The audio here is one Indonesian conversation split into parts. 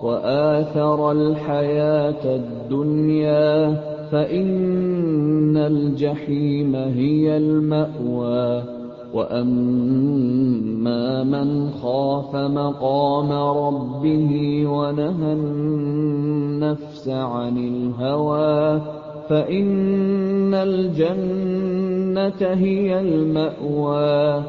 وآثر الحياة الدنيا فإن الجحيم هي المأوى وأما من خاف مقام ربه ونهى النفس عن الهوى فإن الجنة هي المأوى.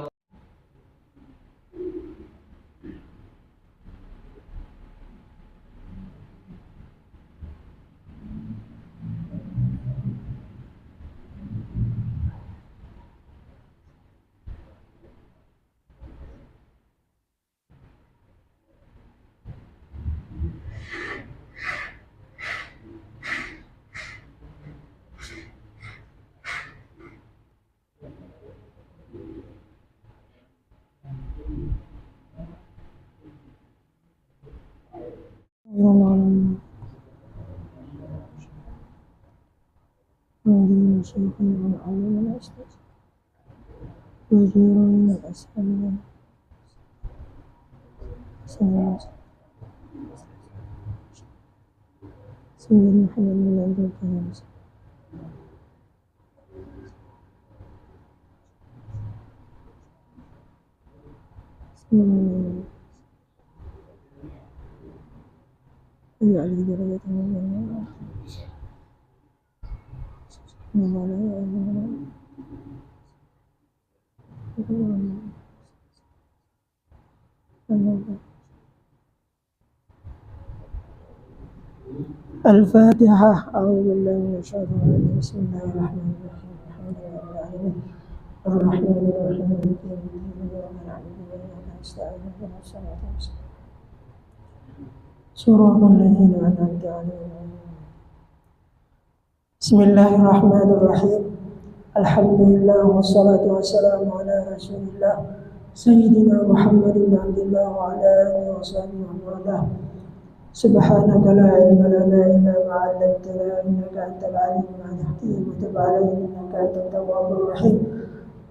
الفاتحة. أعوذ بالله من الشيطان الرجيم. بسم الله الرحمن الرحيم. الحمد لله رب العالمين الرحمن الرحيم مالك يوم الدين إياك نعبد وإياك نستعين اهدنا الصراط المستقيم صراط الذين أنعمت عليهم. بسم الله الرحمن الرحيم. الحمد لله والصلاة والسلام على رسول الله سيدنا محمد بن عبد الله وعلى آله وصحبه ومن والاه. سبحانك لا علم لنا إلا ما علمتنا إنك أنت العليم الحكيم وتب علينا إنك أنت التواب الرحيم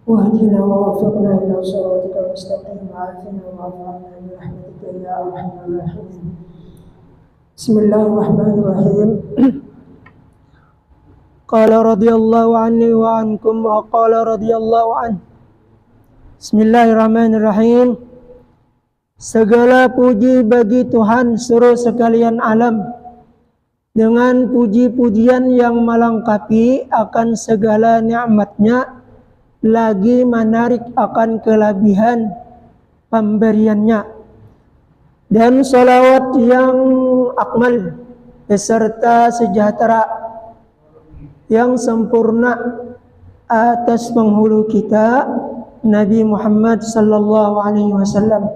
واهدنا ووفقنا إلى صراطك المستقيم وعافنا واعف عنا برحمتك يا أرحم الراحمين. بسم الله الرحمن الرحيم. قال رضي الله عني وعنكم وقال رضي الله عنه. Bismillahirrahmanirrahim. Segala puji bagi Tuhan seluruh sekalian alam, dengan puji-pujian yang melengkapi akan segala nikmatnya, lagi menarik akan kelebihan pemberiannya, dan salawat yang akmal beserta sejahtera yang sempurna atas penghulu kita Nabi Muhammad sallallahu alaihi wasallam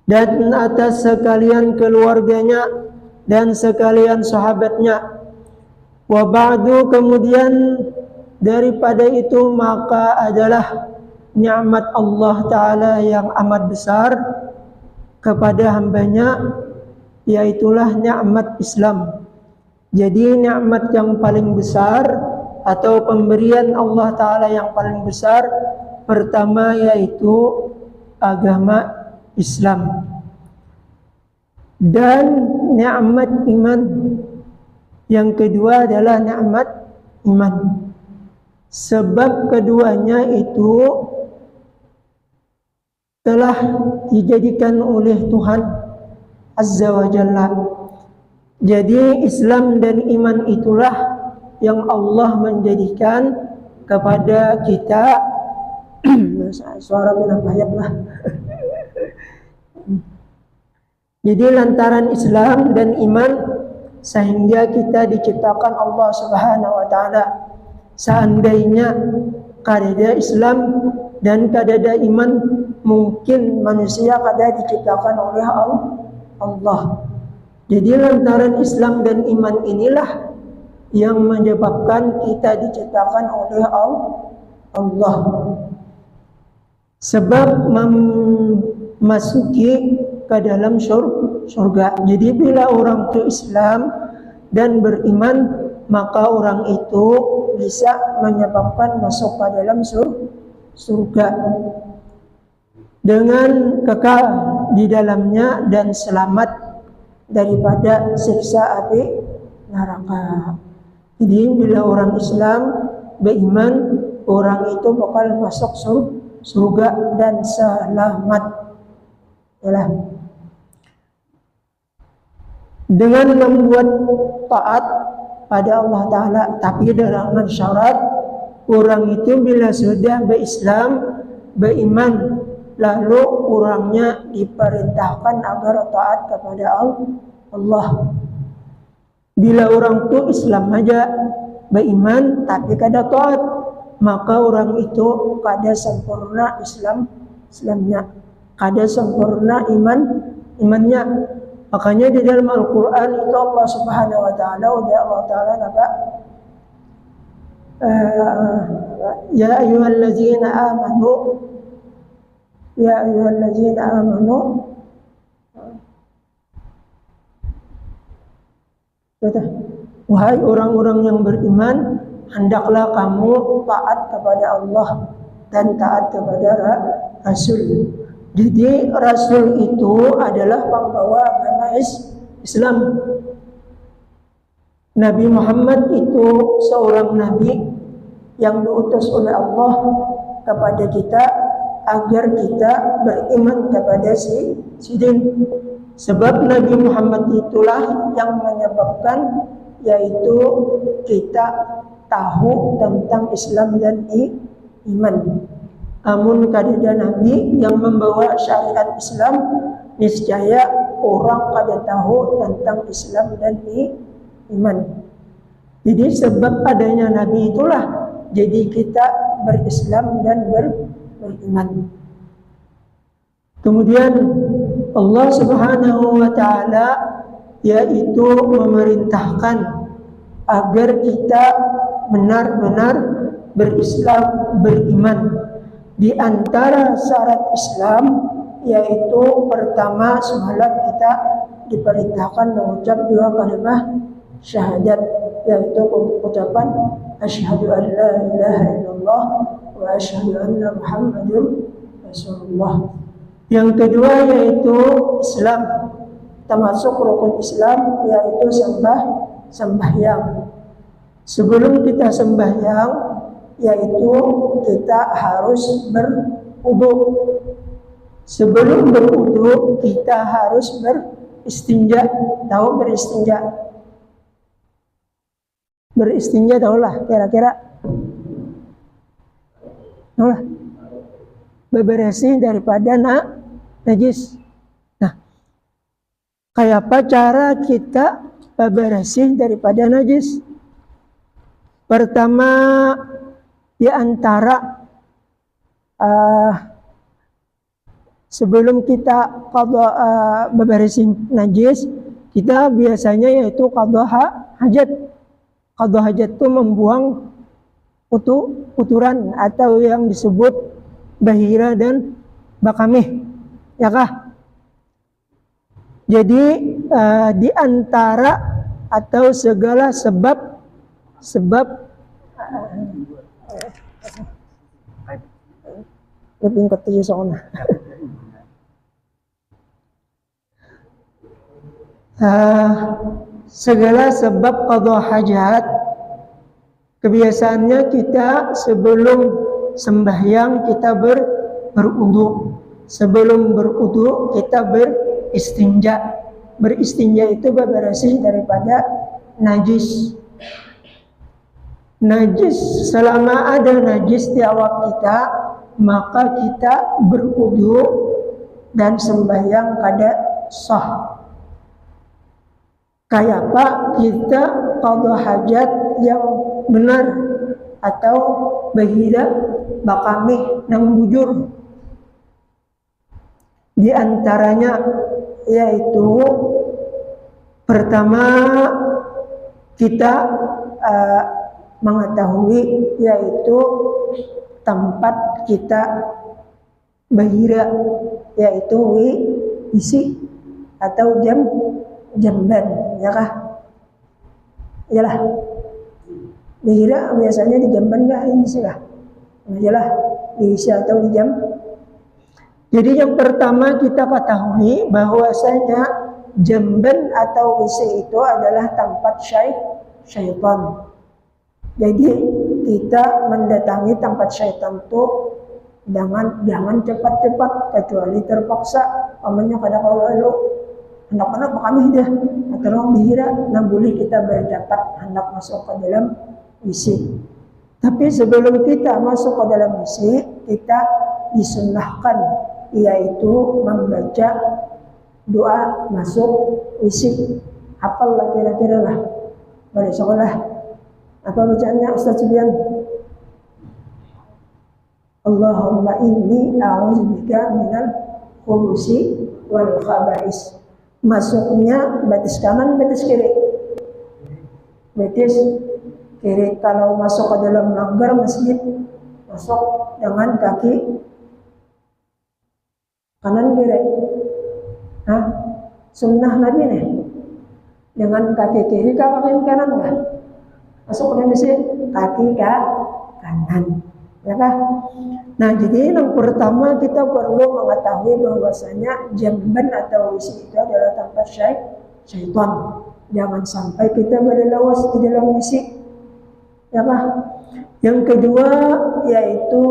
dan atas sekalian keluarganya dan sekalian sahabatnya. Wa ba'du, kemudian daripada itu maka adalah nikmat Allah Ta'ala yang amat besar kepada hambanya, yaitulah nikmat Islam. Jadi nikmat yang paling besar atau pemberian Allah Ta'ala yang paling besar pertama yaitu agama Islam, dan nikmat iman yang kedua adalah nikmat iman. Sebab keduanya itu telah dijadikan oleh Tuhan Azza wa Jalla. Jadi Islam dan iman itulah yang Allah menjadikan kepada kita. Suara menambahnya lah. Jadi lantaran Islam dan iman sehingga kita diciptakan Allah Subhanahu wa Ta'ala. Seandainya kadada Islam dan kadada iman, mungkin manusia kada diciptakan oleh Allah. Jadi lantaran Islam dan iman inilah yang menyebabkan kita diciptakan oleh Allah. Sebab memasuki ke dalam surga. Jadi bila orang itu Islam dan beriman, maka orang itu bisa menyebabkan masuk ke dalam surga dengan kekal di dalamnya dan selamat daripada siksa api neraka. Jadi bila orang Islam beriman, orang itu bakal masuk surga dan selamat. Yalah. Dengan membuat taat pada Allah Ta'ala, tapi dengan syarat orang itu bila sudah berislam, beriman, lalu orangnya diperintahkan agar taat kepada Allah. Bila orang itu Islam aja, beriman tapi kada taat, maka orang itu kada sempurna Islamnya, kada sempurna imannya. Makanya di dalam Al-Quran itu Allah Subhanahu Wa Taala, Allah Taala apa? Ya ayyuhallazina amanu, ya ayyuhallazina amanu, wahai orang-orang yang beriman, hendaklah kamu taat kepada Allah dan taat kepada Rasul. Jadi Rasul itu adalah pembawa agama Islam. Nabi Muhammad itu seorang nabi yang diutus oleh Allah kepada kita agar kita beriman kepada si din. Sebab Nabi Muhammad itulah yang menyebabkan yaitu kita tahu tentang Islam dan iman. Amun kadada Nabi yang membawa syariat Islam, niscaya orang kada tahu tentang Islam dan iman. Jadi sebab adanya Nabi itulah jadi kita berislam dan beriman. Kemudian Allah Subhanahu Wa Taala yaitu memerintahkan agar kita benar-benar berislam, beriman. Di antara syarat Islam yaitu pertama semalam kita diperintahkan mengucap dua kalimat syahadat, yaitu ucapan asyhadu an la ilaha illallah wa asyhadu anna muhammadun rasulullah. Yang kedua yaitu Islam, termasuk rukun Islam yaitu sembahyang. Sebelum kita sembahyang yaitu kita harus berwudu. Sebelum berwudu kita harus beristinja. Tahu beristinja? Beristinja tahulah kira-kira. Tahulah. Bebersih daripada najis. Nah, kayak apa cara kita bebersih daripada najis? Pertama, di antara sebelum kita bebersih najis, kita biasanya yaitu qadha hajat. Qadha hajat itu membuang kotoran atau yang disebut bahira dan bakamih, ya kah? Jadi di antara atau segala sebab lebih ketujuh soalnya. Segala sebab qadha hajat, kebiasaannya kita sebelum sembahyang kita berwudu. Sebelum berwudu kita beristinja. Beristinja itu bebersih daripada najis. Najis, selama ada najis di awak kita, maka kita berwudu dan sembahyang kada sah. Kayak apa kita qadha hajat yang benar atau bahira bakamih yang bujur. Di antaranya yaitu pertama kita mengetahui yaitu tempat kita bahira, yaitu isi atau jamban, ya kah? Iyalah. Bahira biasanya di jamban kah isi kah? Iyalah, diisi atau di jam. Jadi yang pertama kita ketahui bahwasanya jamban atau WC itu adalah tempat syaitan. Jadi kita mendatangi tempat syaitan itu jangan cepat-cepat kecuali terpaksa. Namanya kadang-kadang anak-anak kami dah atau dihira, nah boleh kita berdapat hendak masuk ke dalam WC. Tapi sebelum kita masuk ke dalam WC, kita disunnahkan yaitu membaca doa masuk WC. Hafal lah kira-kira lah. Pada sekolah apa bacaannya Ustaz Subian? Allahumma inni a'udzubika minal khubusi wal khaba'is. Masuknya batis kanan, batis kiri. Batis kiri. Kalau masuk ke dalam langgar masjid, masuk dengan kaki kanan kiri. Hah? Sunnah Nabi nih. Dengan kaki kiri ke kaki kanan enggak? Masuk ke masjid, kaki ke kanan. Ya kan? Nah, jadi yang pertama kita perlu mengetahui bahwasanya jamban atau WC itu adalah tempat syaitan. Jangan sampai kita berlawas di dalam WC. Ya kan? Yang kedua yaitu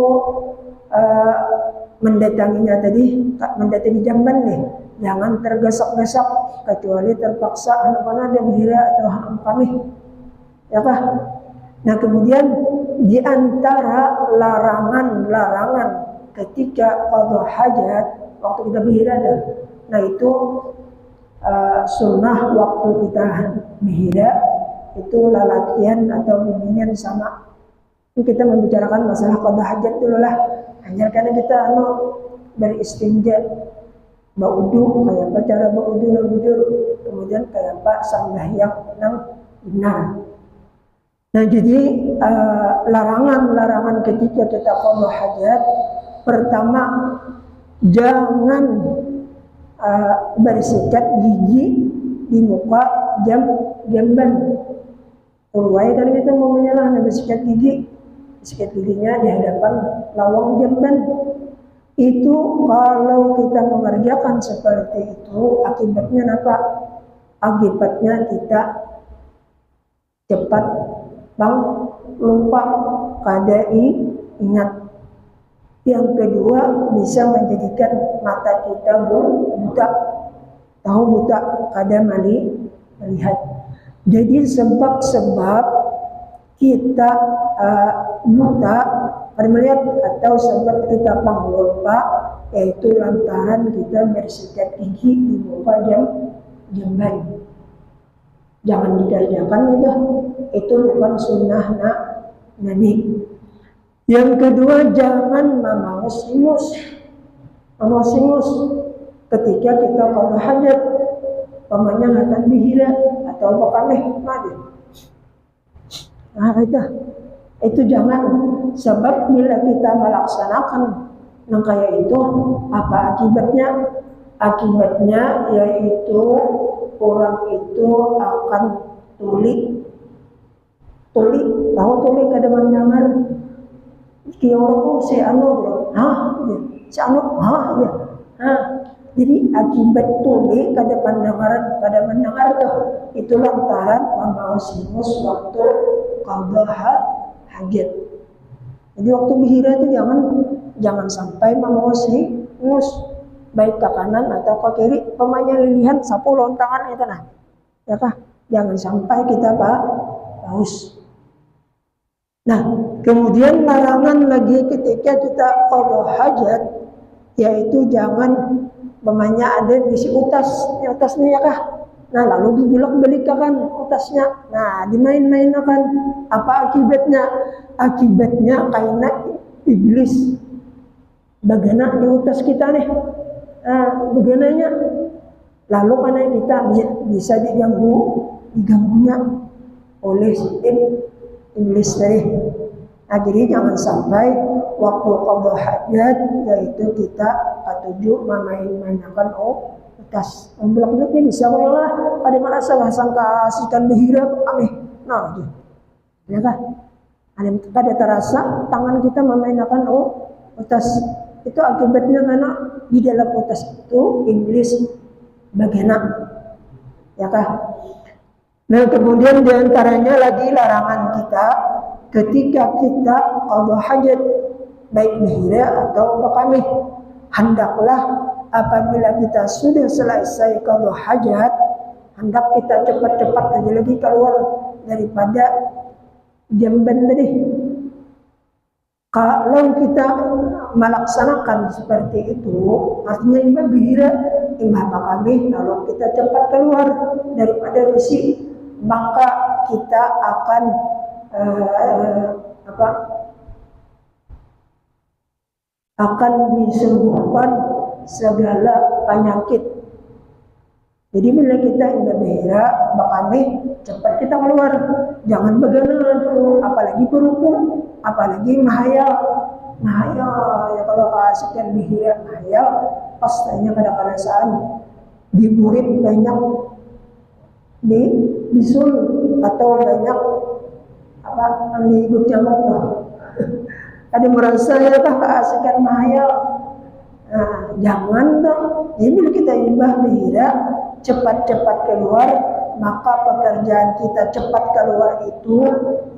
mendatanginya tadi, mendatangi jamban nih. Jangan tergesak-gesak kecuali terpaksa anak-anak ada bihira atau anak kami. Ya kan? Nah, kemudian di antara larangan-larangan ketika qada hajat waktu kita bihira ada. Nah, itu sunnah waktu kita bihira itu lalakian atau bimbingan sama. Ini kita membicarakan masalah qada hajat dulu lah. Hanya karena kita beristinja, baudu kayak apa cara baudu yang jujur, kemudian kayak apa sembahyang yang benar. Nah, jadi larangan-larangan ketika kita qada hajat, pertama jangan bersikat gigi di muka jamban. Ruwai kan kita mau menyalah bersikat gigi, sikat giginya di hadapan lawang jamban. Itu kalau kita mengerjakan seperti itu akibatnya apa? Akibatnya kita cepat lupa kadai ingat. Yang kedua bisa menjadikan mata kita buta, tahu buta kada melihat. Jadi sebab-sebab kita buta pada melihat atau sebab kita lupa yaitu lantaran kita bersikat gigi di muka jamban. Jangan dikerjakan itu bukan sunnah Nabi. Yang kedua jangan memaus ingus ketika kita qada hajat, pamannya ngatan bihira atau apa madi. Nah, itu jangan, sebab bila kita melaksanakan yang kayak itu apa akibatnya? Akibatnya yaitu orang itu akan tuli, tahu tuli kada mendengar. Ki orang si anu, si anu, ya. Jadi akibat tuli kada mendengar tuh itu lantaran memaus ingus waktu qada hajat. Jadi waktu bihira itu jangan sampai memaus ingus baik ke kanan atau ke kiri, pemanya lilihan sapu lontangan itu nah. Ya kah? Jangan sampai kita paus. Nah, kemudian larangan lagi ketika kita qada hajat yaitu jangan pemanya ada di utasnya ya kah? Nah, lalu dibulak-balikan utasnya. Nah, dimain-mainakan. Apa akibatnya? Akibatnya karena iblis bagana di utas kita nih. Bagananya. Lalu karena kita bisa diganggunya oleh iblis tadi. Nah, jadi jangan sampai waktu qada hajat yaitu kita ketujuh main-mainakan utas. Belak-belaknya bisa lah. Ada merasa lah sangka sikan bihira aneh. Nah, gitu. Ya kan? Ada terasa tangan kita memainkan utas. Itu akibatnya karena di dalam utas itu iblis bagaimana ya kah? Nah kemudian diantaranya lagi larangan kita ketika kita qada hajat baik bihira atau bakamih, hendaklah apabila kita sudah selesai qada hajat, hendak kita cepat-cepat aja lagi keluar daripada jamban tadi. Kalau kita melaksanakan seperti itu, artinya imam bihira, imam bakamih, kalau kita cepat keluar daripada wisi, maka kita akan akan disembuhkan segala penyakit. Jadi bila kita imam bihira, bakamih, cepat kita keluar, jangan begadang dulu, apalagi berukun, apalagi mahayal ya kalau sekian bihira mahayal, pastinya kadang-kadang diburit banyak di bisul atau banyak di ikut jamak tuh. Ada merasa ya kah keasikan mahayal. Nah, jangan dong. Jadi bila kita imbah bihira cepat-cepat keluar, maka pekerjaan kita cepat keluar itu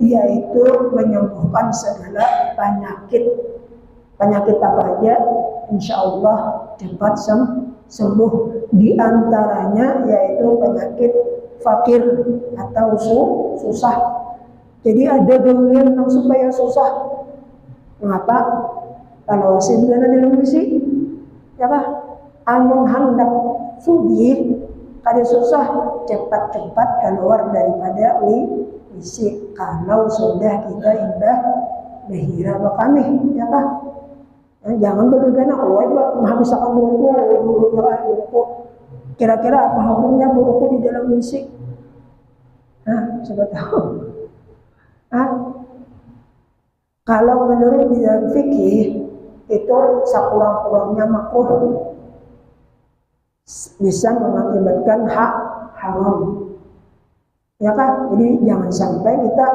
yaitu menyembuhkan segala penyakit. Penyakit apa aja insya Allah cepat sembuh. Di antaranya yaitu penyakit fakir atau susah. Jadi ada gawean yang supaya susah. Mengapa? Kalau sebenarnya dalam misi, ya kah? Amun hendak sugih, kada susah, cepat-cepat keluar daripada misi. Kalau sudah kita imbah bihira bakamih, ya kah? Jangan bergana keluar menghabiskan buruku. Kira-kira apa hukumnya buruku di dalam misi? Coba tahu. Kalau menurut bidang fikih itu sekurang-kurangnya makruh, bisa mengakibatkan hak haram, ya kan? Jadi jangan sampai kita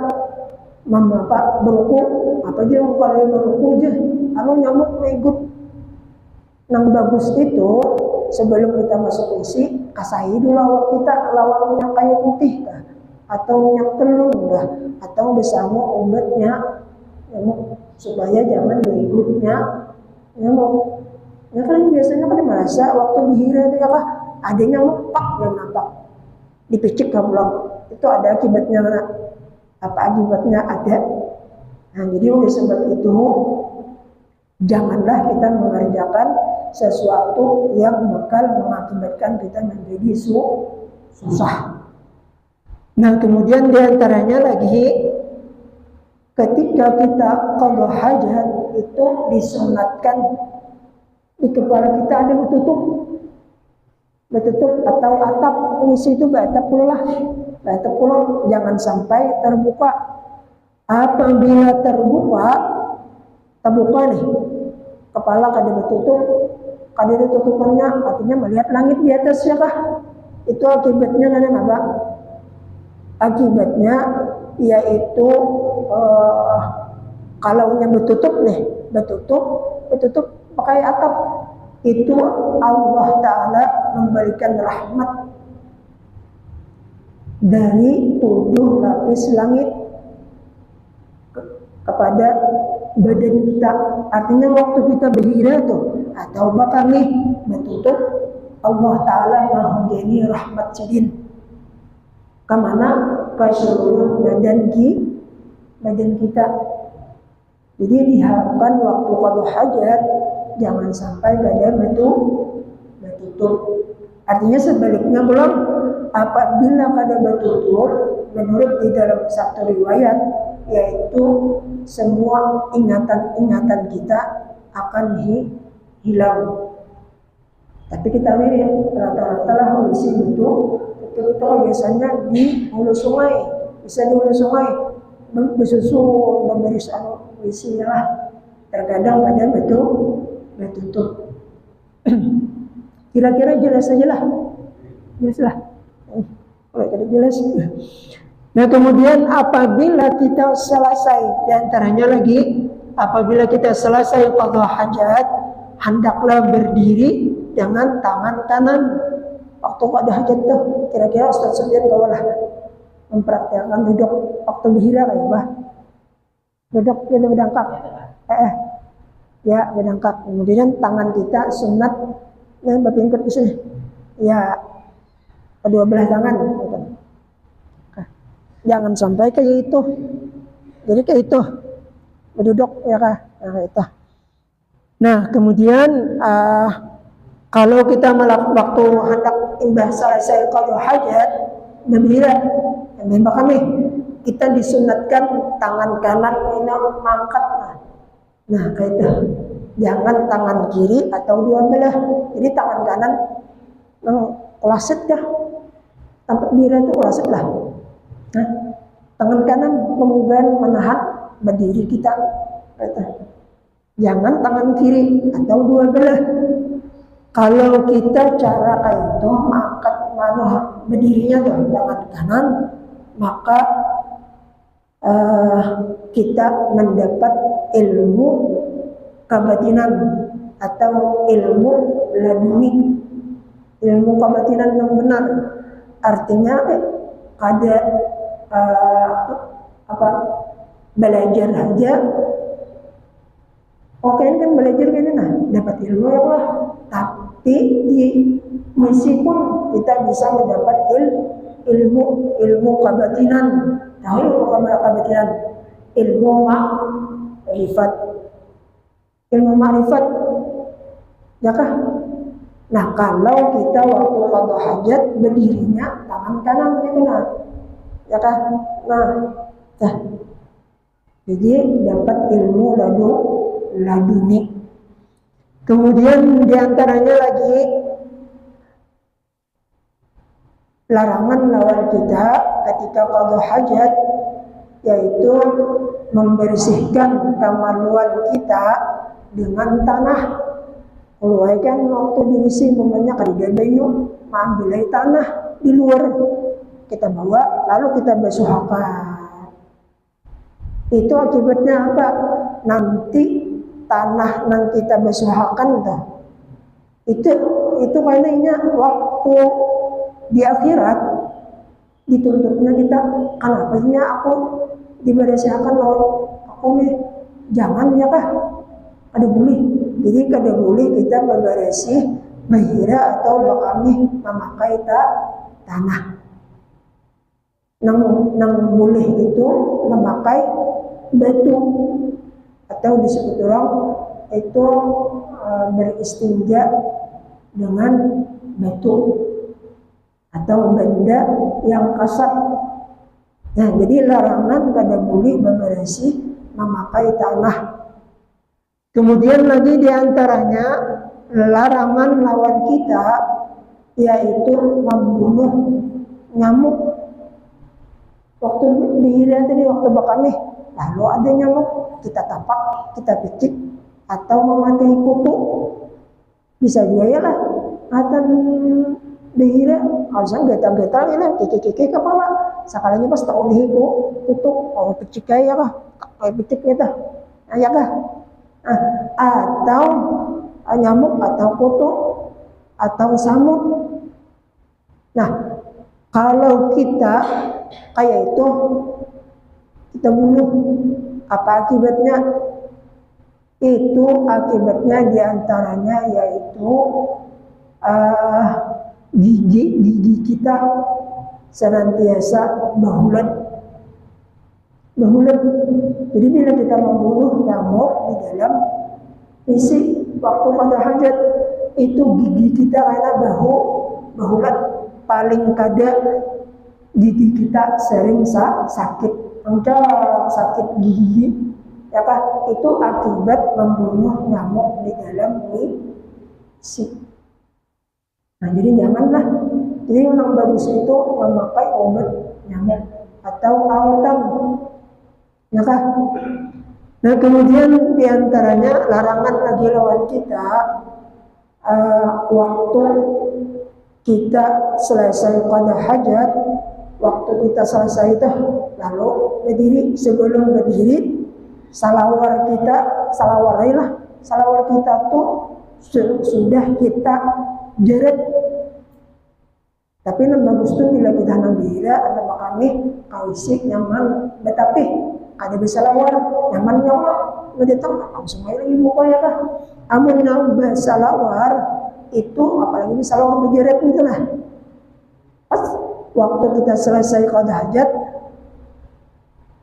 beruku apa aja kalau beruku aja, kalau nyamuk ikut nang bagus itu sebelum kita masuk isi kasahi dulu awak kita lawan minyak kayu putih kah? Atau minyak telur kah? Atau bersama obatnya supaya jangan berikutnya nyamuk. Ya kan biasanya kan merasa waktu bihira itu ya kah ada nyamuk yang nampak dipicik kamu, itu ada akibatnya mana? Apa akibatnya ada? Nah jadi oleh sebab itu janganlah kita mengerjakan sesuatu yang bakal mengakibatkan kita menjadi susah. Nah kemudian diantaranya lagi ketika kita qada hajat itu disunatkan di kepala kita ada betutup atau atap misi itu batap pula jangan sampai terbuka. Apabila terbuka nih kepala kada betutup, kada ada tutupannya, artinya melihat langit di atas ya kah? Itu akibatnya kan apa? Akibatnya yaitu kalau yang betutup pakai atap, itu Allah Ta'ala memberikan rahmat dari 7 lapis langit kepada badan kita. Artinya waktu kita bihira tuh atau bakar nih betutup, Allah Ta'ala menghujani rahmat jadin kemana? Ke seluruh badan kita. Jadi diharapkan waktu qada hajat jangan sampai ada betutup. Artinya sebaliknya belum, apabila kada betutup, menurut di dalam satu riwayat yaitu semua ingatan kita akan hilang. Tapi kita lihat rata-rata lah kondisi itu biasanya di hulu sungai, bisa di hulu sungai bersusun memberis isi lah. Terkadang ada betutup. Kira-kira jelas aja lah. Kalau tidak jelas. Nah kemudian apabila kita selesai, diantaranya lagi apabila kita selesai qada hajat, hendaklah berdiri dengan tangan kanan. waktu qada hajat tuh kira-kira Ustaz Sufyan gawalah mempraktekkan duduk waktu dihira kayak bah. Duduk kita berdangkap. Ya berdangkap. Kemudian tangan kita sunat berpingkir ke sini. Ya kedua belah tangan gitu. Jangan sampai kayak itu. Jadi kayak itu. Berduduk ya kah? Nah, itu. Nah, kemudian kalau kita waktu hendak imbah selesai qada hajat, gembira, membah kami, kita disunatkan tangan kanan ini mangkat. Nah, kayak itu. Jangan tangan kiri atau dua belah. Jadi tangan kanan kelaset kah? Tempat bira itu kelaset lah. Nah, tangan kanan kemudian menahan berdiri kita. Jangan tangan kiri atau dua belah. Kalau kita cara kayak itu mengangkat berdirinya dengan tangan kanan, maka kita mendapat ilmu kebatinan atau ilmu laduni, ilmu kebatinan yang benar. Artinya ada belajar aja. Oke, kan belajar kan dapat ilmu ya Allah. Tapi meskipun kita bisa mendapat ilmu kebatinan, tahu ilmu kebatinan, ilmu ma'rifat, ya kah? Nah, kalau kita waktu qada hajat berdirinya tangan kanan gitu ya kah? Nah, jadi dapat ilmu laduni. Kemudian diantaranya lagi larangan lawan kita ketika qada hajat, yaitu membersihkan kemaluan kita dengan tanah. Kalau kan waktu diisi namanya kadiga bayu, mengambil tanah di luar kita bawa, lalu kita basuhakan. Itu akibatnya apa? Nanti tanah yang kita basuhakan itu kayaknya waktu di akhirat dituntutnya kita, kenapa aku dibersihkan aku nih, jangan ya kah? Ada boleh. Jadi kada boleh kita membersih bahira atau bakami memakai tanah. Nang boleh itu memakai batu atau disebut orang itu beristinja dengan batu atau benda yang kasar. Nah, jadi larangan kada boleh membersih memakai tanah. Kemudian lagi diantaranya larangan lawan kita yaitu membunuh nyamuk. Waktu dihira tadi waktu bakami, lalu ada nyamuk, kita tapak, kita picik atau mematihi kutu. Bisa juga ya lah. Atan dihira harusnya getal-getal ya lah, kiki-kiki kepala. Sakalanya pas tak ulihi kutu, picik kaya kah? Kayak picik kita. Nah, ya kah? Atau nyamuk atau kutu atau samut. Nah, kalau kita kayak itu kita bunuh, apa akibatnya? Itu akibatnya diantaranya yaitu gigi kita senantiasa bahulat. Jadi bila kita membunuh nyamuk di dalam isi waktu qada hajat, itu gigi kita karena bahulat, paling kada gigi kita sering sakit, sakit gigi, ya kah? Itu akibat membunuh nyamuk di dalam isi. Nah, jadi janganlah. Jadi yang bagus itu memakai obat nyamuk atau autam. Ya kah? Nah, kemudian diantaranya larangan lagi lawan kita waktu kita selesai qada hajat, waktu kita selesai itu lalu berdiri, sebelum berdiri salawar kita tuh sudah kita jeret Tapi yang bagus tuh bila kita nambira atau kami kawisik nyaman betapi ada bisa lawar nyaman nyawa ngedetak langsung aja lagi muka ya kah. Amun nambah salawar itu apalagi bisa lawar berjeret gitu lah. Pas waktu kita selesai qada hajat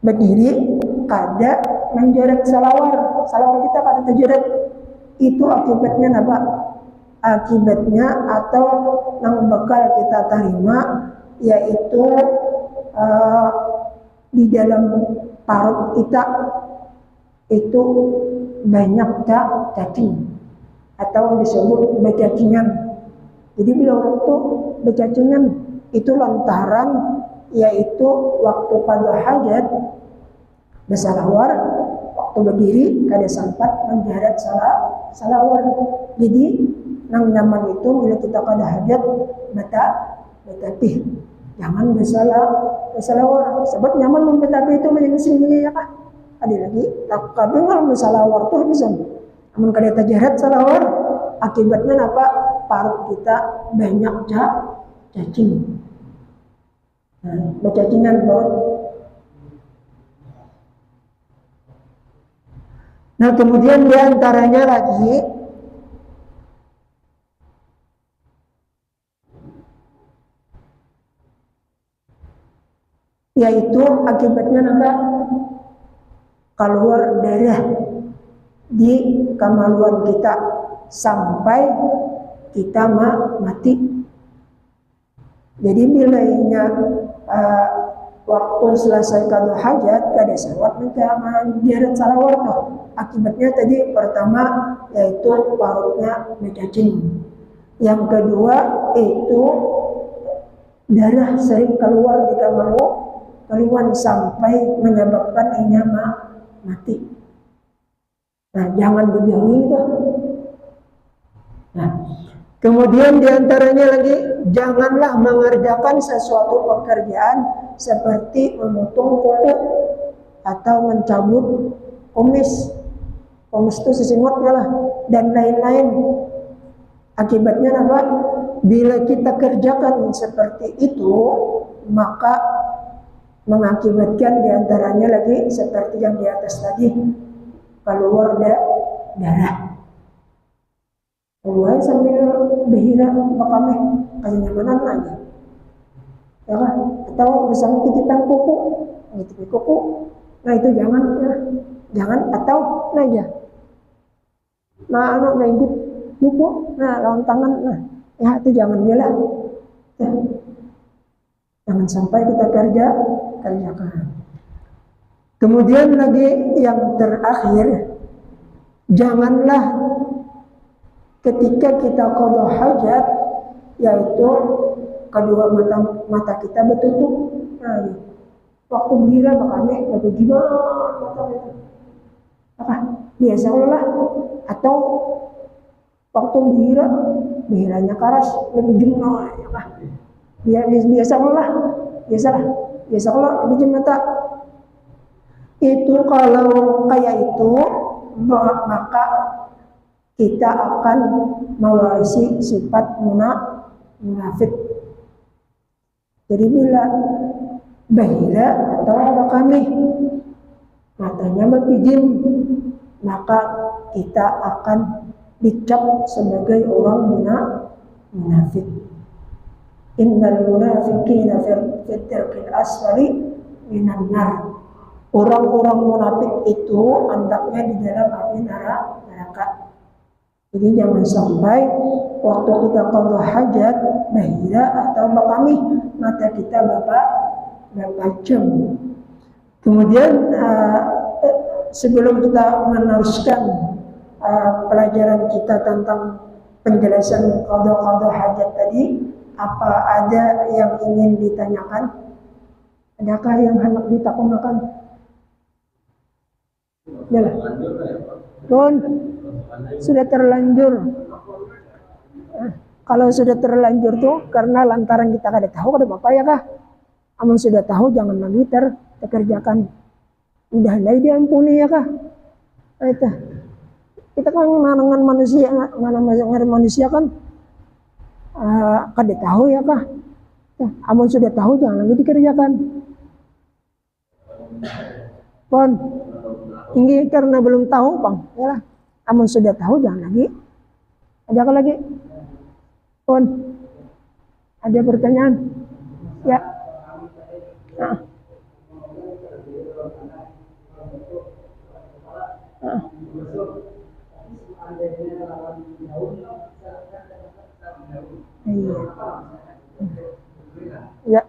berdiri kada menjeret salawar kita kada terjeret, itu akibatnya apa? Akibatnya atau yang bakal kita terima yaitu di dalam parut kita itu banyak cacing atau disebut becacingan. Jadi bila waktu becacingan itu lantaran yaitu waktu qada hajat bersalawar waktu berdiri kada sempat menjarat salawar. Jadi nang nyaman itu bila kita qada hajat betapih jangan bersalawar sebab nyaman betapih itu menjadi ya kah. Ada lagi tapi kalau bersalawar tuh bisa namun kada tajarat salawar akibatnya apa? Parut kita banyak cacing. Bercacingan parut. Nah kemudian diantaranya lagi yaitu akibatnya apa? Keluar darah di kemaluan kita sampai kita mati. Jadi bila waktu selesai qada hajat kada sawat menjarat salawat toh. Akibatnya tadi pertama yaitu parutnya bercacing. Yang kedua itu darah sering keluar di kemaluan sampai menyebabkan inya mati. Nah, jangan dijauhi itu. Nah, kemudian diantaranya lagi janganlah mengerjakan sesuatu pekerjaan seperti memotong kuku atau mencabut kumis itu sesimutnya lah dan lain-lain. Akibatnya apa? Bila kita kerjakan seperti itu maka mengakibatkan diantaranya lagi seperti yang di atas tadi keluar darah. Keluar sambil berhira makameh kasih nyamanan aja, ya kan? Atau misalnya titipan kuku, nah itu jangan ya. Jangan atau aja. Nah anak main buku, nah lawan tangan, nah ya itu jangan bilang. Ya. Jangan sampai kita kerjakan. Kemudian lagi yang terakhir, janganlah ketika kita qada hajat yaitu kedua mata kita bertutup. Nah, waktu gila makanya lebih gimana mata itu. Apa? Biasa lah. Atau waktu bihiranya karas lebih jemah ya kah? Biasalah lebih mata. Itu kalau kayak itu maka kita akan mewarisi sifat munafik. Jadi bila bahira atau kami matanya berpijim maka kita akan dicap sebagai orang munafik. Innal munafiqina fi dzirqil asfali minan nar. Orang-orang munafik itu andaknya di dalam api neraka. Jadi jangan sampai waktu kita qada hajat bahira atau makami mata kita bapak jam. Kemudian sebelum kita meneruskan pelajaran kita tentang penjelasan qada hajat tadi, apa ada yang ingin ditanyakan? Adakah yang hendak ditakumakan? Yalah. Don, sudah terlanjur. Kalau sudah terlanjur tuh karena lantaran kita kada tahu kada apa ya kah? Amun sudah tahu jangan lagi terkerjakan. Udah lagi diampuni ya kah? Itu. Kita kan manangan manusia kan kada tahu ya kah? Ya, amun sudah tahu jangan lagi dikerjakan. Pon, ini karena belum tahu, Bang. Ya, amun sudah tahu jangan lagi. Ada apa lagi? Pon, ada pertanyaan? Ya. Nah. Nah. Iya. Ya.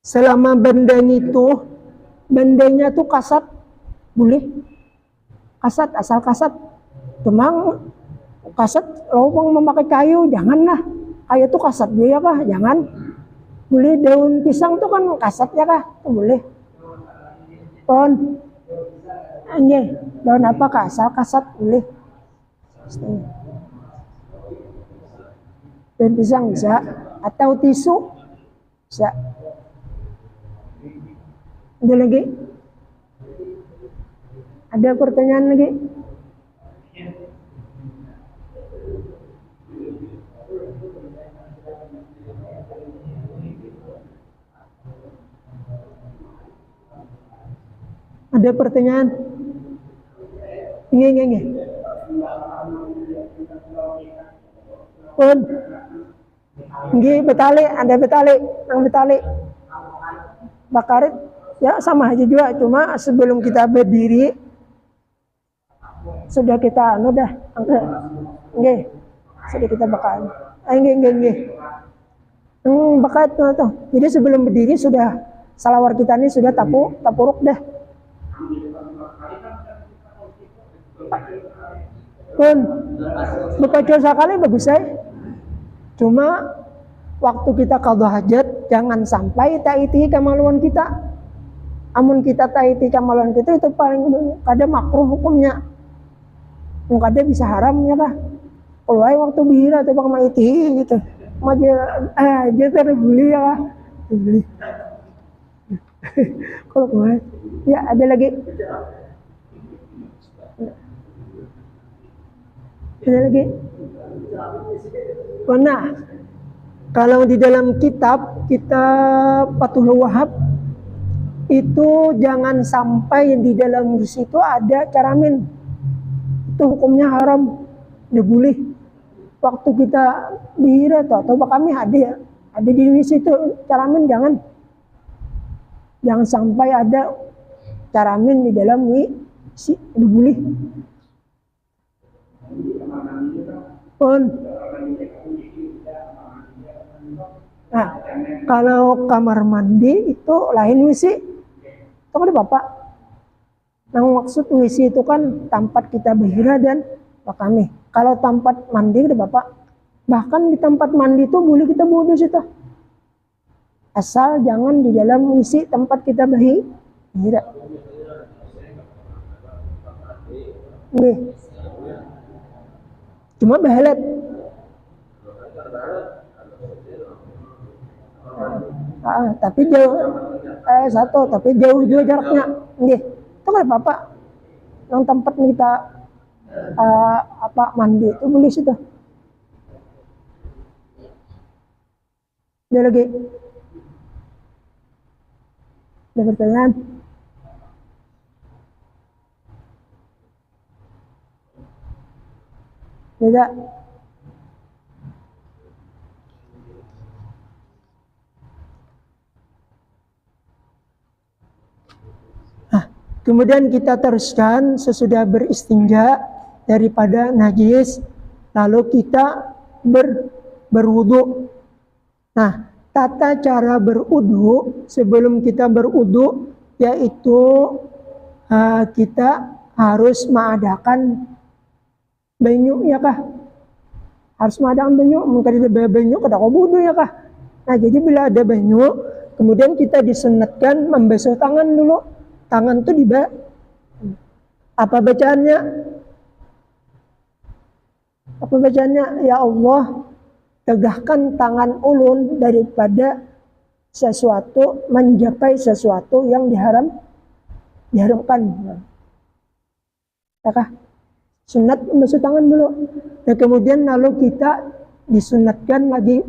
Selama bandanya tuh kasat, boleh. Kasat, asal kasat. Cuma kasat, lowong memakai kayu, janganlah. Kayu tuh kasat dia kah? Jangan. Boleh daun pisang tuh kan kasat ya kah? Tuh boleh. Pon, ini daun apa kah? Asal kasat boleh. Daun pisang bisa, atau tisu bisa. Ada lagi? Ada pertanyaan lagi? Ada pertanyaan? Ini. Pun, ini betali, ada betali, yang betali. Bakarit, ya sama aja juga. Cuma sebelum kita berdiri, sudah kita dah, nggih, sudah kita bakar. Nggih. Bakar tuh. Jadi sebelum berdiri sudah salawar kita ini sudah tapuruk dah. Pun bekerja sekali bagus saya. Cuma waktu kita qadha hajat jangan sampai taiti kemaluan kita. Amun kita taiti kemaluan kita itu paling kada makruh hukumnya. Kada bisa haram ya kah? Kalau waktu bihira atau bang maiti gitu. Aja terbuli ya. Beli. Kalau kemarin ya ada lagi. Ada lagi. Nah, kalau di dalam kitab Fathul Wahhab itu jangan sampai di dalam situ ada caramin. Itu hukumnya haram. Tidak boleh. Waktu kita bihira atau kami ada di situ caramin jangan sampai ada caramin di dalam isi tidak boleh. Pun. Nah, kalau kamar mandi itu lain WC. Itu kan Bapak. Nah, maksud WC itu kan tempat kita bihira dan kami. Kalau tempat mandi udah Bapak. Bahkan di tempat mandi itu boleh kita wudhu situ. Asal jangan di dalam WC tempat kita bihira. Nggih. Cuma bahalat. Tapi jauh tapi jauh juga jaraknya. Nggih. Itu kan Bapak. Yang tempat kita mandi itu boleh situ. Ada lagi? Ada pertanyaan? Tidak. Kemudian kita teruskan sesudah beristinja daripada najis, lalu kita berwudu. Nah, tata cara berwudu sebelum kita berwudu yaitu kita harus mengadakan banyu ya kah? Harus mengadakan banyu, mungkin ada banyu kada wudu ya kah? Nah, jadi bila ada banyu, kemudian kita disunatkan membasuh tangan dulu. Tangan itu apa bacaannya? Apa bacaannya? Ya Allah, tegakkan tangan ulun daripada sesuatu mencapai sesuatu yang diharamkan. Apakah sunat membasuh tangan dulu? Dan kemudian lalu kita disunatkan lagi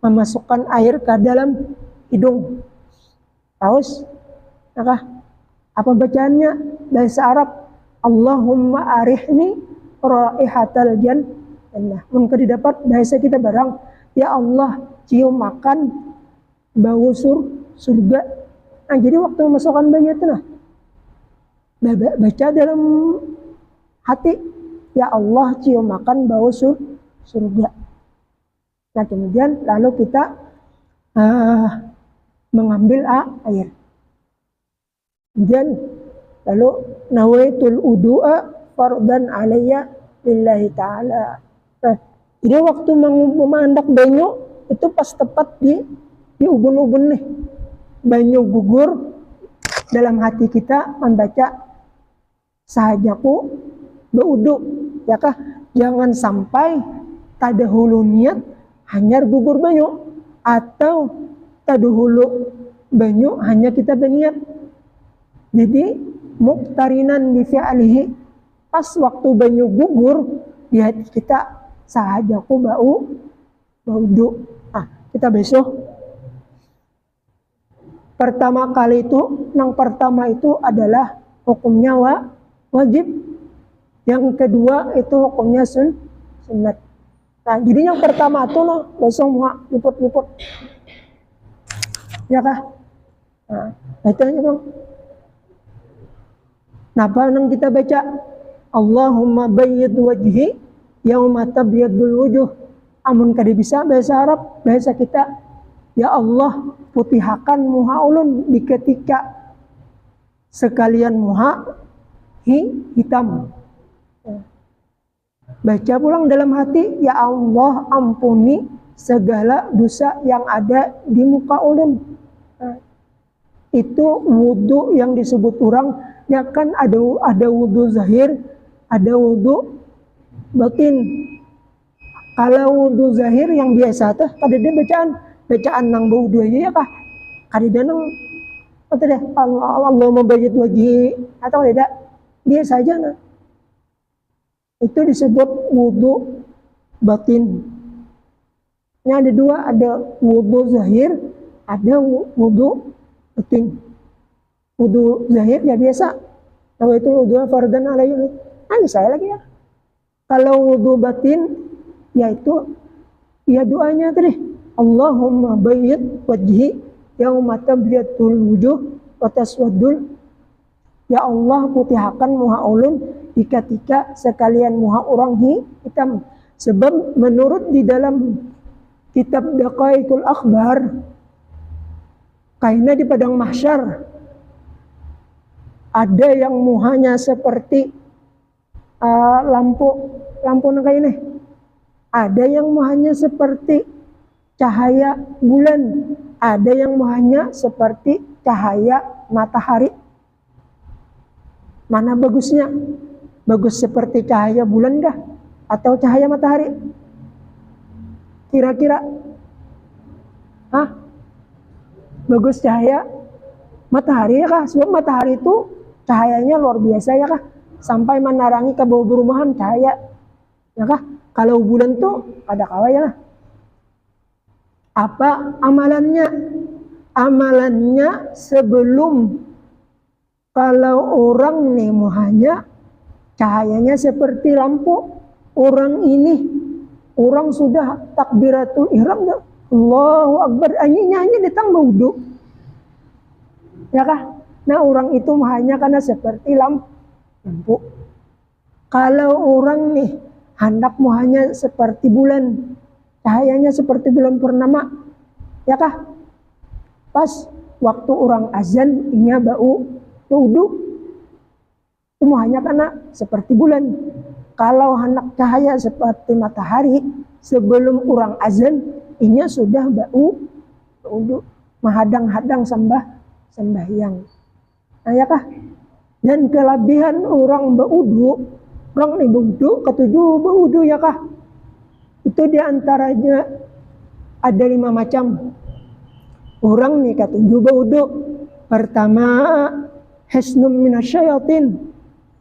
memasukkan air ke dalam hidung. Haus? Apa bacaannya? Bahasa Arab, Allahumma arihni raihatal jannah. Mungkin didapat bahasa kita barang, ya Allah cium makan bau surga. Nah, jadi waktu memasukkan bayi itu baca dalam hati, ya Allah cium makan bau surga. Nah kemudian lalu kita mengambil air. Kemudian lalu nawaitul udu'a fardan alayya lillahi ta'ala. Nah, jadi waktu memandak banyu itu pas tepat di ubun-ubun nih. Banyu gugur, dalam hati kita membaca sahajaku berudu, ya kah? Jangan sampai tadahulu niat hanya gugur banyu, atau tadahulu banyu hanya kita berniat. Jadi muqtarinan bi fi'alihi, pas waktu banyu gugur di hati kita sahajaku berudu. Nah, kita besok pertama kali itu, yang pertama itu adalah hukumnya wajib, yang kedua itu hukumnya sunnat. Nah, jadi yang pertama itu besok mau liput-liput, ya kah? Nah, itu aja bang. Napa yang kita baca? Allahumma bayyid wajhi yauma tabyadul wujuh. Amun kada bisa bahasa Arab, bahasa kita, ya Allah putihakan muha ulun di ketika sekalian muha hitam. Baca pulang dalam hati, ya Allah ampuni segala dosa yang ada di muka ulun. Itu wudu yang disebut orang, ya kan ada wudu zahir, ada wudu batin. Kalau wudu zahir yang biasa tuh kada ada bacaan nang wudu aja ya kah? Kada ada nang apa deh Allah membayat wajhi atau tidak, biasa aja nah. Itu disebut wudu batin. Ini ada dua, ada wudu zahir, ada wudu batin. Wudu zahir ya biasa, kalau itu wudu fardan alayhi. Nah saya lagi ya. Kalau wudu batin yaitu ya doanya tadi, Allahumma bayyid wajhi yauma tabyadul wujuh wa taswaddul. Ya Allah putihakan muha ulun di ketika sekalian muha orang hitam. Sebab menurut di dalam kitab Daqaiqul Akhbar, kaina di padang mahsyar ada yang muhanya seperti lampu kayak ini. Ada yang muhanya seperti cahaya bulan, ada yang muhanya seperti cahaya matahari. Mana bagusnya? Bagus seperti cahaya bulan kah? Atau cahaya matahari? Kira-kira? Bagus cahaya matahari ya kah? Sebab matahari itu cahayanya luar biasa ya kah? Sampai menarangi ke bawah perumahan cahaya. Ya kah? Kalau bulan tuh ada kawaya lah. Apa amalannya? Amalannya sebelum, kalau orang nih muhanya cahayanya seperti lampu, orang sudah takbiratul ihram, Allahu Akbar, hanya datang wudu, ya kah? Nah orang itu muhanya karena seperti lampu. Kalau orang nih hendak muhanya seperti bulan, cahayanya seperti bulan purnama, ya kah? Pas waktu orang azan inya bau wudu, semuanya karena seperti bulan. Kalau hendak cahaya seperti matahari, sebelum orang azan inya sudah bau wudu, menghadang-hadang sembahyang. Nah, ya kah? Dan kelebihan orang berwudu, orang nih berwudu, ketujuh berwudu ya kah? Itu diantaranya ada 5 macam. Orang nih ketujuh berwudu. Pertama, hisnum minasyayatin.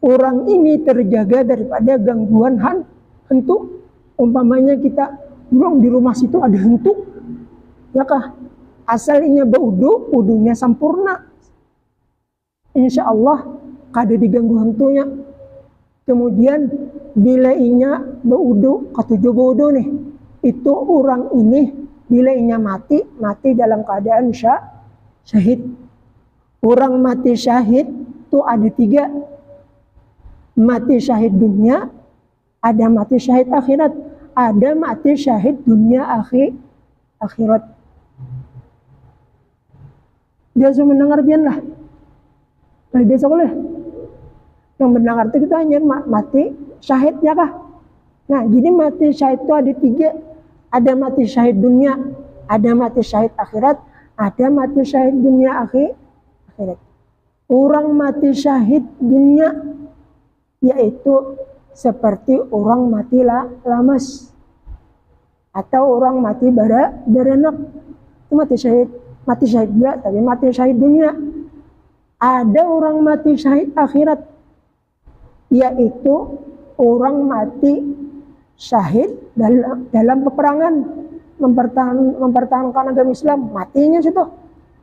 Orang ini terjaga daripada gangguan hantu. Umpamanya kita, orang di rumah situ ada hantu. Ya kah? Asal inya baudu, udunya sempurna. Insya Allah kada diganggu hantunya. Kemudian bila inya baudu, ketujuh baudu nih, itu orang ini bila inya mati dalam keadaan syahid. Orang mati syahid itu ada 3. Mati syahid dunia, ada mati syahid akhirat, ada mati syahid dunia akhirat. Biasa mendengar bian lah. Kalau biasa boleh. Yang mendengar itu kita hanya mati syahid ya kah? Nah, jadi mati syahid itu ada 3. Ada mati syahid dunia, ada mati syahid akhirat, ada mati syahid dunia akhirat. Orang mati syahid dunia yaitu seperti orang mati lamas atau orang mati beranak. Itu mati syahid juga, tapi mati syahid dunia. Ada orang mati syahid akhirat, yaitu orang mati syahid dalam peperangan, mempertahankan agama Islam, matinya situ.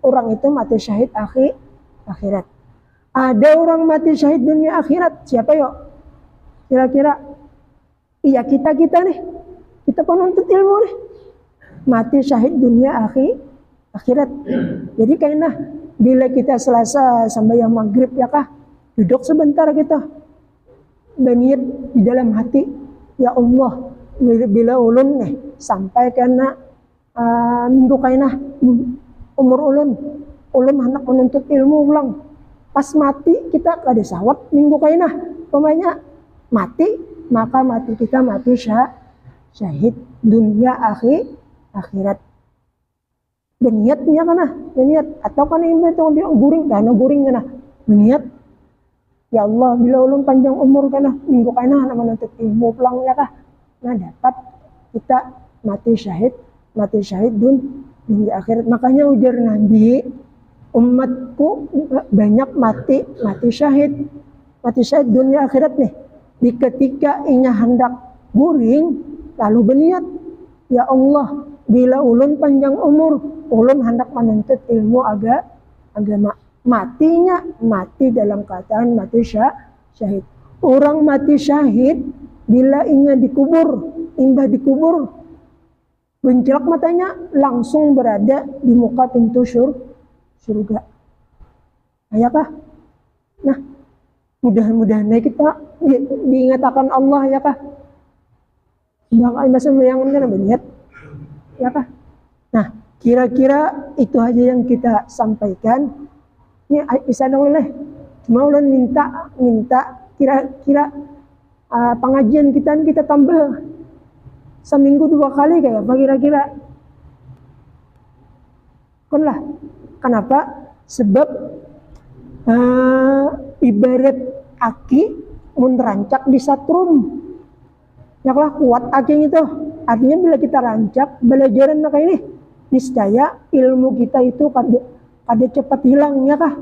Orang itu mati syahid akhirat. Ada orang mati syahid dunia akhirat, siapa yuk? Kira-kira? Iya kita nih, kita penuntut ilmu nih, mati syahid dunia akhirat. Jadi kayaknya bila kita selasa sampai yang maghrib ya kah, duduk sebentar kita berniat di dalam hati, ya Allah, bila ulun nih sampai kena minggu kainah umur ulun hendak menuntut ilmu ulang, pas mati kita kada sawat minggu kainah, pokoknya mati, maka mati kita mati syahid dunia akhirat. Berniatnya kana, berniat atau kana ini tuh dia guring, dana guring kana, berniat. Ya Allah, bila ulun panjang umur kana, minggu kana nak menuntut ilmu pulang ya kah? Nah dapat kita mati syahid dunia akhirat. Makanya ujar Nabi, umatku banyak mati syahid dunia akhirat nih. Di ketika inya hendak guring, lalu berniat, ya Allah, bila ulun panjang umur, ulun hendak menuntut ilmu agama. Matinya mati dalam keadaan mati syahid. Orang mati syahid bila inya dikubur, imbah dikubur, bencelak matanya langsung berada di muka pintu surga. Ayakah? Nah, mudah-mudahan kita diingatkan Allah ya kah? Jangan masa meyangan kan berniat. Ya kah? Nah, kira-kira itu aja yang kita sampaikan. Ini bisa dong leh. Cuma ulun minta kira-kira pengajian kita tambah seminggu 2 kali kayak apa kira-kira? Kan lah. Kenapa? Sebab ibarat aki mun rancak di satrum. Yaklah kuat aki itu. Artinya bila kita rancak belajaran kayak ini, niscaya ilmu kita itu kada cepat hilang ya kah?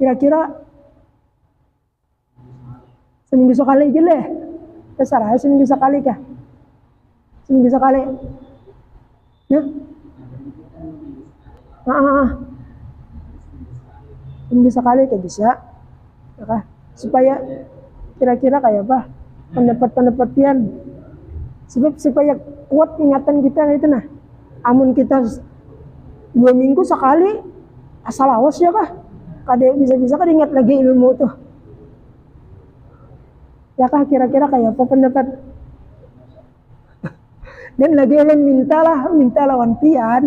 Kira-kira seminggu sekali aja leh. Terserah seminggu sekali kah? Seminggu sekali. Ya? Seminggu sekali kayak bisa. Ya kah? Supaya kira-kira kayak apa? Pendapat pian. Sebab supaya kuat ingatan kita itu nah. Amun kita 2 minggu sekali asal awas ya kah? Kada bisa-bisa kan ingat lagi ilmu tuh. Ya kah kira-kira kayak apa pendapat? Dan lagi ulun minta lawan pian.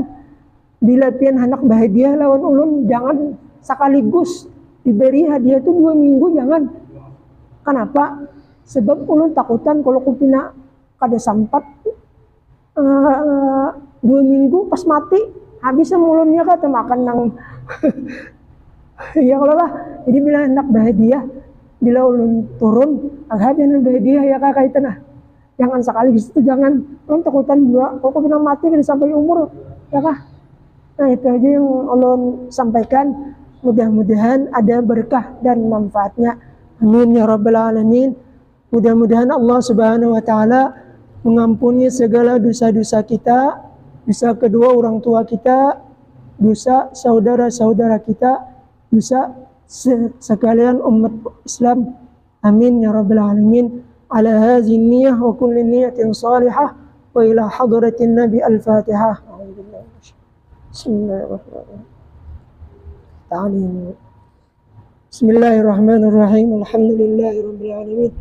Bila pian hendak bahagia lawan ulun, jangan sekaligus diberi hadiah itu 2 minggu, jangan. Kenapa? Sebab ulun takutan kalau kupina kada sampat 2 minggu pas mati habis mulunnya kata makan nang ya kalau lah. Jadi bila hendak bahagia, bila ulun turun agak dengan bahagia ya kakak itu nah. Jangan sekali gitu, jangan. Ulun takutan dua kalau kupina mati kada sampai umur ya kah. Nah itu aja yang ulun sampaikan. Mudah-mudahan ada berkah dan manfaatnya. Amin ya rabbal alamin. Mudah-mudahan Allah subhanahu wa ta'ala mengampuni segala dosa-dosa kita, dosa kedua orang tua kita, dosa saudara-saudara kita, dosa sekalian umat Islam. Amin ya rabbal alamin. Ala hadhihi niyyah wa kulli niyyatin salihah wa ila hadratin nabi al-fatihah. Bismillahirrahmanirrahim. Bismillahirrahmanirrahim. Alhamdulillahi rabbil alamin.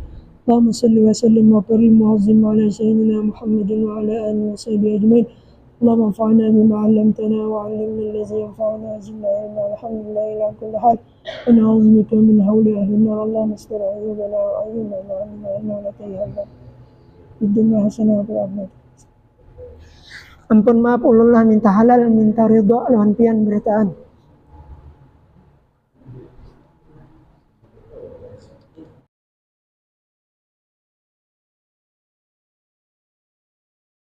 Allahumma salli wa sallim wa karim wa azim ala sayyidina Muhammadin wa ala alihi wa sahbihi ajmain. اللهم انفعنا بما علمتنا وعلمنا الذي ينفعنا وزدنا علما والحمد لله على كل حال ونعوذ بك من هول اهل النار اللهم استر عيوبنا وعيوبنا وعلمنا انه لا تيهنا في الدنيا حسنه وفي الاخره. Ampun maaf ulullah minta halal minta ridha lawan pian beritaan.